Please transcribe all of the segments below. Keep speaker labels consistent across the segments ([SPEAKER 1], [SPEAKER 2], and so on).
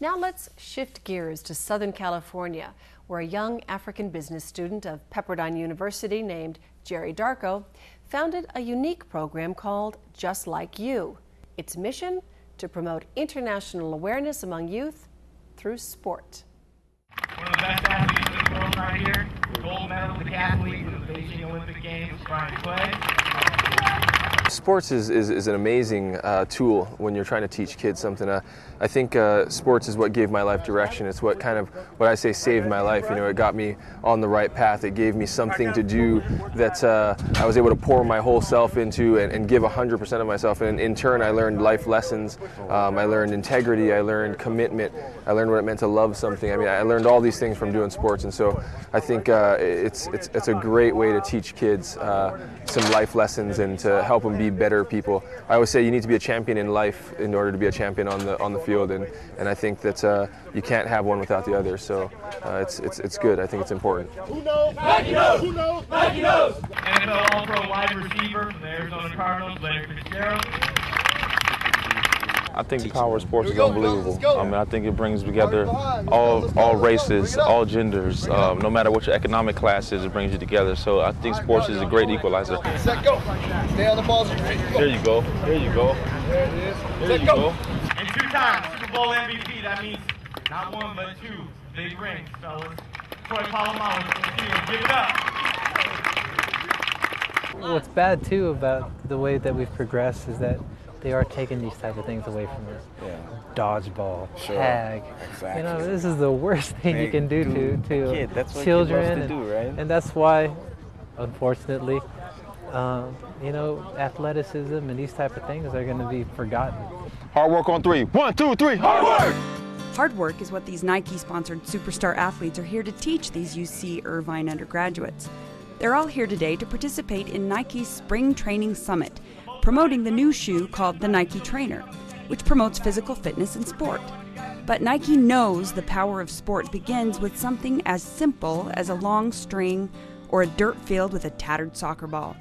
[SPEAKER 1] Now let's shift gears to Southern California, where a young African business student of Pepperdine University named Jerry Darko founded a unique program called Just Like You. Its mission? To promote international awareness among youth through sport.
[SPEAKER 2] One of the best athletes in the world right here, gold medal decathlete in the Beijing Olympic Games, Brian Clay.
[SPEAKER 3] Sports is an amazing tool when you're trying to teach kids something. I think sports is what gave my life direction. It's what what I say saved my life. You know, it got me on the right path. It gave me something to do that I was able to pour my whole self into and give 100% of myself. And in turn, I learned life lessons. I learned integrity. I learned commitment. I learned what it meant to love something. I mean, I learned all these things from doing sports. And so I think it's a great way to teach kids some life lessons and to help them be better people. I always say you need to be a champion in life in order to be a champion on the field, and I think that you can't have one without the other. So it's good. I think it's important.
[SPEAKER 2] Who knows? Nike knows. Who knows? Nike knows. NFL All-Pro wide receiver from the Arizona Cardinals, Larry Fitzgerald.
[SPEAKER 4] I think the power of sports is unbelievable. I mean, I think it brings together all races, all genders. No matter what your economic class is, it brings you together. So I think sports is a great equalizer.
[SPEAKER 2] Set, go. Stay on the ball.
[SPEAKER 4] There you go. There you go.
[SPEAKER 2] There it is.
[SPEAKER 4] There you go.
[SPEAKER 2] And 2-time Super Bowl MVP. That means not one, but two big rings, fellas. Troy Polamalu from the field. Give it up.
[SPEAKER 5] What's bad, too, about the way that we've progressed is that they are taking these type of things away from us.
[SPEAKER 6] Yeah.
[SPEAKER 5] Dodgeball,
[SPEAKER 6] Sure.
[SPEAKER 5] Tag.
[SPEAKER 6] Exactly.
[SPEAKER 5] You know, this is the worst thing you can do to
[SPEAKER 6] kid. That's what
[SPEAKER 5] children.
[SPEAKER 6] to do, right?
[SPEAKER 5] And that's why, unfortunately, you know, athleticism and these type of things are going to be forgotten.
[SPEAKER 4] Hard work on three. 1, 2, 3. Hard work!
[SPEAKER 7] Hard work is what these Nike-sponsored superstar athletes are here to teach these UC Irvine undergraduates. They're all here today to participate in Nike's Spring Training Summit, promoting the new shoe called the Nike Trainer, which promotes physical fitness and sport. But Nike knows the power of sport begins with something as simple as a long string or a dirt field with a tattered soccer ball.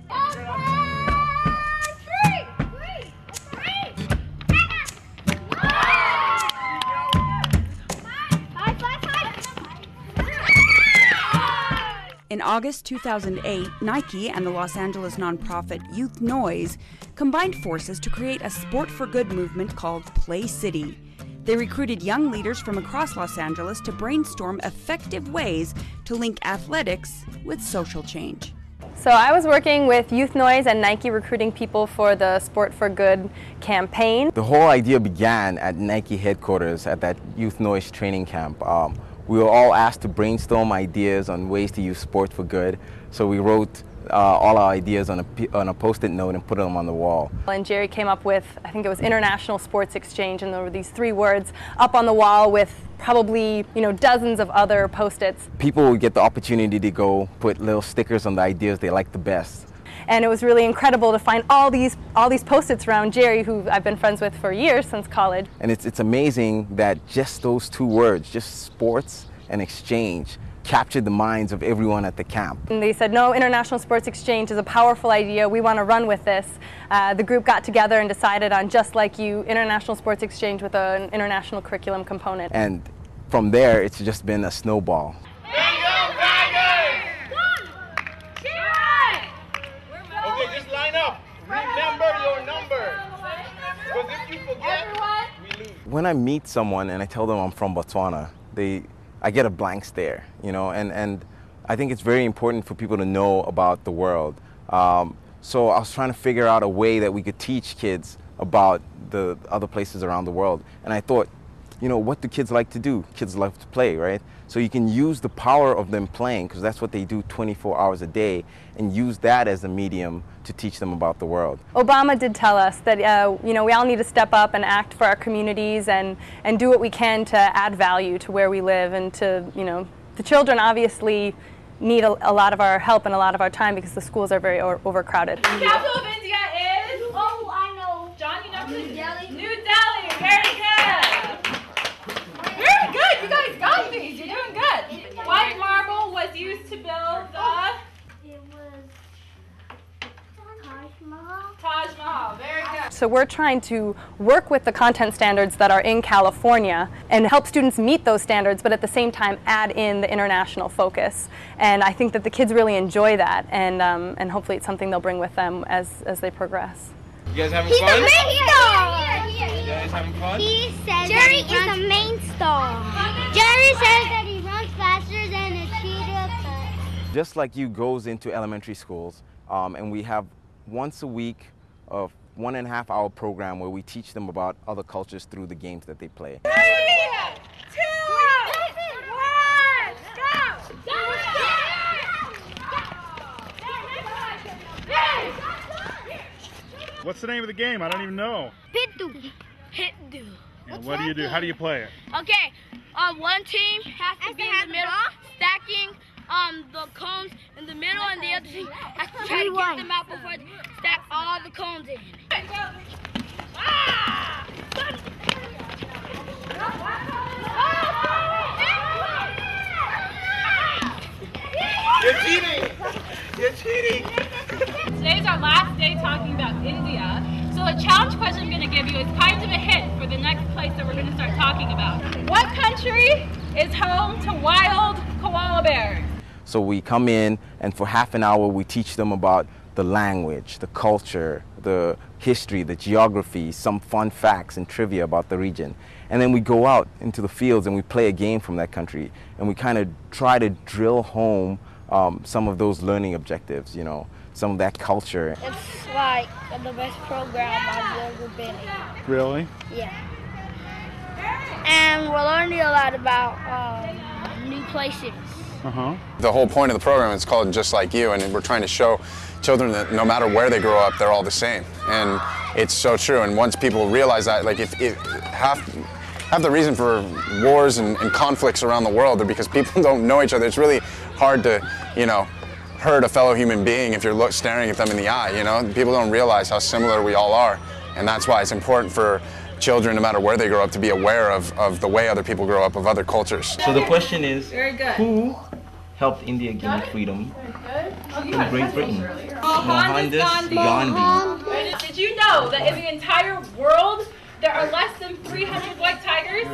[SPEAKER 7] In August 2008, Nike and the Los Angeles nonprofit Youth Noise combined forces to create a sport for good movement called Play City. They recruited young leaders from across Los Angeles to brainstorm effective ways to link athletics with social change.
[SPEAKER 8] So I was working with Youth Noise and Nike recruiting people for the Sport for Good campaign.
[SPEAKER 6] The whole idea began at Nike headquarters at that Youth Noise training camp. We were all asked to brainstorm ideas on ways to use sport for good. So we wrote all our ideas on a Post-it note and put them on the wall.
[SPEAKER 8] And Jerry came up with, I think it was International Sports Exchange, and there were these 3 words up on the wall with probably, you know, dozens of other Post-its.
[SPEAKER 6] People would get the opportunity to go put little stickers on the ideas they liked the best.
[SPEAKER 8] And it was really incredible to find all these Post-its around Jerry, who I've been friends with for years, since college.
[SPEAKER 6] And it's amazing that just those 2 words, just sports and exchange, captured the minds of everyone at the camp.
[SPEAKER 8] And they said, no, International Sports Exchange is a powerful idea. We want to run with this. The group got together and decided on Just Like You, International Sports Exchange with an international curriculum component.
[SPEAKER 6] And from there, it's just been a snowball.
[SPEAKER 2] Okay, just line up. Remember your number. Because if you forget, we lose.
[SPEAKER 6] When I meet someone and I tell them I'm from Botswana, I get a blank stare, you know, and I think it's very important for people to know about the world. So I was trying to figure out a way that we could teach kids about the other places around the world. And I thought, you know, what do kids like to do? Kids love to play, right? So you can use the power of them playing, because that's what they do 24 hours a day, and use that as a medium to teach them about the world.
[SPEAKER 8] Obama did tell us that you know, we all need to step up and act for our communities and do what we can to add value to where we live, and to, you know, the children obviously need a lot of our help and a lot of our time because the schools are very overcrowded.
[SPEAKER 9] The capital of India is?
[SPEAKER 10] Oh, I know.
[SPEAKER 9] John, you know
[SPEAKER 10] New Delhi.
[SPEAKER 9] New Delhi. Very good. Very good. You guys got these. You're doing good. White marble was used to build the
[SPEAKER 10] It was Taj Mahal.
[SPEAKER 9] Taj Mahal. Very good.
[SPEAKER 8] So we're trying to work with the content standards that are in California and help students meet those standards, but at the same time add in the international focus. And I think that the kids really enjoy that, and hopefully it's something they'll bring with them as they progress.
[SPEAKER 10] You guys having
[SPEAKER 11] He's
[SPEAKER 10] fun?
[SPEAKER 11] the main star!
[SPEAKER 10] You guys having fun?
[SPEAKER 11] He says Jerry is the main star. Jerry says that he runs faster than a cheetah.
[SPEAKER 6] Just Like You goes into elementary schools, and we have once a week a 1.5 hour program where we teach them about other cultures through the games that they play.
[SPEAKER 9] 3, 2, 1, go!
[SPEAKER 12] What's the name of the game? I don't even know.
[SPEAKER 11] Pitdu.
[SPEAKER 12] Yeah, what do you do? How do you play it?
[SPEAKER 11] Okay, one team has to be in the middle, stacking the cones in the middle, and the other team has to try to get them out before they stack all the cones in.
[SPEAKER 10] You're cheating! You're cheating!
[SPEAKER 9] Today's our last day talking about India. So a challenge question I'm going to give you is kind of a hint for the next place that we're going to start talking about. What country is home to wild koala bears?
[SPEAKER 6] So we come in, and for half an hour we teach them about the language, the culture, the history, the geography, some fun facts and trivia about the region. And then we go out into the fields and we play a game from that country, and we kind of try to drill home some of those learning objectives, you know, some of that culture.
[SPEAKER 11] It's like the best program I've ever been in.
[SPEAKER 12] Really?
[SPEAKER 11] Yeah. And we're learning a lot about new places.
[SPEAKER 13] The whole point of the program is called Just Like You, and we're trying to show children that no matter where they grow up, they're all the same. And it's so true. And once people realize that, like if half the reason for wars and conflicts around the world are because people don't know each other. It's really hard to, you know, hurt a fellow human being if you're staring at them in the eye, you know? People don't realize how similar we all are. And that's why it's important for children, no matter where they grow up, to be aware of the way other people grow up, of other cultures.
[SPEAKER 10] So the question is,
[SPEAKER 9] Very good.
[SPEAKER 10] who helped India gain freedom from Great Britain?
[SPEAKER 9] Mohandas
[SPEAKER 10] Gandhi.
[SPEAKER 9] Did you know that in the entire world there are less than 300 white tigers?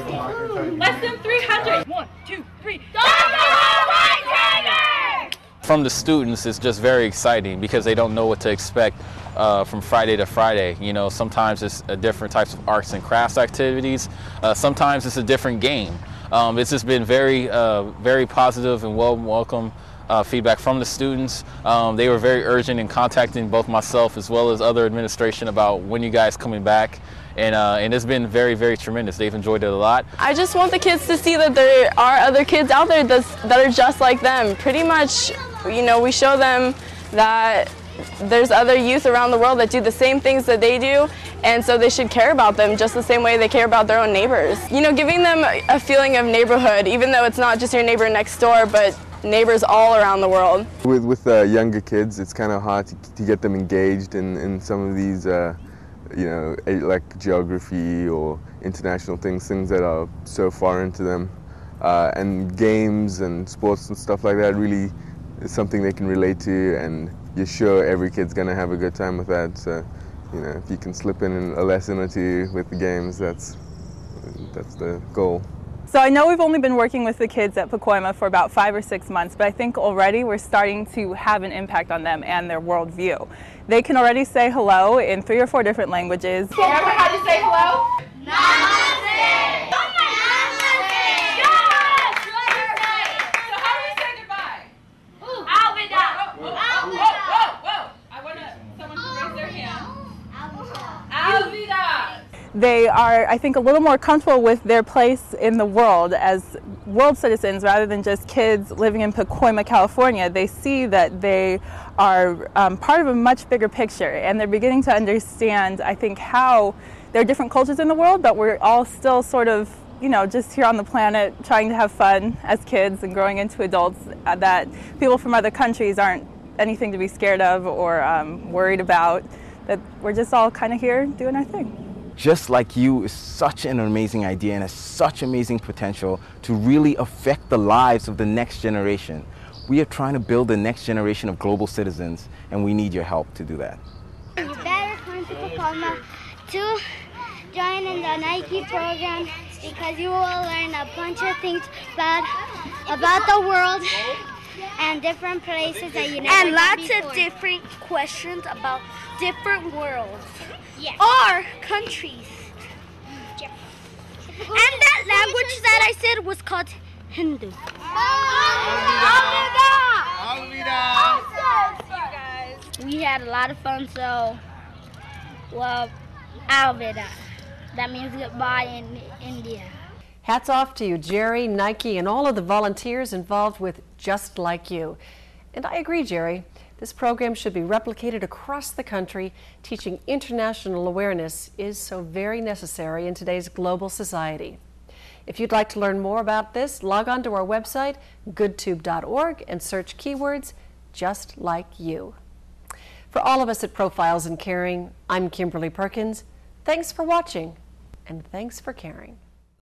[SPEAKER 9] Less than 300. 1, 2, 3. White tigers!
[SPEAKER 14] From the students, it's just very exciting because they don't know what to expect from Friday to Friday. You know, sometimes it's different types of arts and crafts activities. Sometimes it's a different game. It's just been very, very positive and welcome feedback from the students. They were very urgent in contacting both myself as well as other administration about when you guys coming back. And it's been very, very tremendous. They've enjoyed it a lot.
[SPEAKER 15] I just want the kids to see that there are other kids out there that are just like them. Pretty much, you know, we show them that there's other youth around the world that do the same things that they do, and so they should care about them just the same way they care about their own neighbors. You know, giving them a feeling of neighborhood, even though it's not just your neighbor next door, but neighbors all around the world.
[SPEAKER 3] With younger kids, it's kind of hard to get them engaged in some of these you know, like geography or international things that are so foreign to them. And games and sports and stuff like that really is something they can relate to, and you're sure every kid's going to have a good time with that. So, you know, if you can slip in a lesson or two with the games, that's the goal.
[SPEAKER 16] So I know we've only been working with the kids at Pacoima for about 5 or 6 months, but I think already we're starting to have an impact on them and their worldview. They can already say hello in 3 or 4 different languages.
[SPEAKER 9] Remember how to say hello?
[SPEAKER 11] Namaste!
[SPEAKER 9] So how do we say goodbye? Alvida! Whoa! I want someone to raise their hand. Alvida!
[SPEAKER 16] They are, I think, a little more comfortable with their place in the world as world citizens rather than just kids living in Pacoima, California. They see that they are part of a much bigger picture, and they're beginning to understand, I think, how there are different cultures in the world, but we're all still sort of, you know, just here on the planet trying to have fun as kids and growing into adults, that people from other countries aren't anything to be scared of or worried about, that we're just all kind of here doing our thing.
[SPEAKER 6] Just Like You is such an amazing idea and has such amazing potential to really affect the lives of the next generation. We are trying to build the next generation of global citizens, and we need your help to do that.
[SPEAKER 11] You better come to Pacoima to join in the Nike program because you will learn a bunch of things about the world and different places that you never
[SPEAKER 17] and
[SPEAKER 11] been
[SPEAKER 17] lots
[SPEAKER 11] before.
[SPEAKER 17] of different questions about different worlds or countries. And that language that I said was called Hindu.
[SPEAKER 11] We had a lot of fun, so, well, Alvida. That means goodbye in India.
[SPEAKER 1] Hats off to you, Jerry, Nike, and all of the volunteers involved with Just Like You. And I agree, Jerry. This program should be replicated across the country. Teaching international awareness is so very necessary in today's global society. If you'd like to learn more about this, log on to our website, goodtube.org, and search keywords, Just Like You. For all of us at Profiles in Caring, I'm Kimberly Perkins. Thanks for watching, and thanks for caring.